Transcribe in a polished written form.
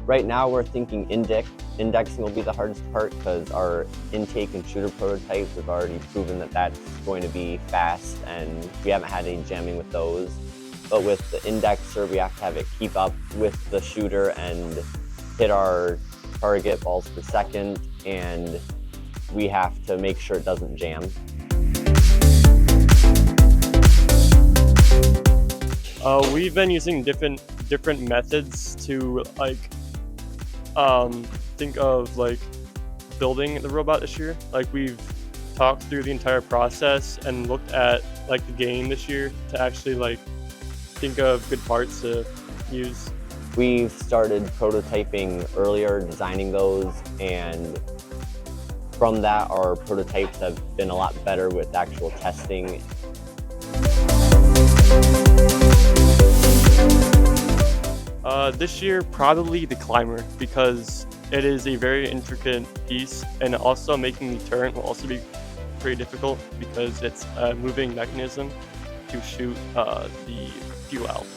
Right now we're thinking indexing will be the hardest part because our intake and shooter prototypes have already proven that that's going to be fast and we haven't had any jamming with those. But with the indexer, we have to have it keep up with the shooter and hit our target balls per second, and we have to make sure it doesn't jam. We've been using different methods to think of building the robot this year. We've talked through the entire process and looked at the game this year to actually think of good parts to use. We've started prototyping earlier, designing those, and from that our prototypes have been a lot better with actual testing. This year, probably the climber, because it is a very intricate piece, and also making the turret will also be pretty difficult because it's a moving mechanism to shoot the fuel out.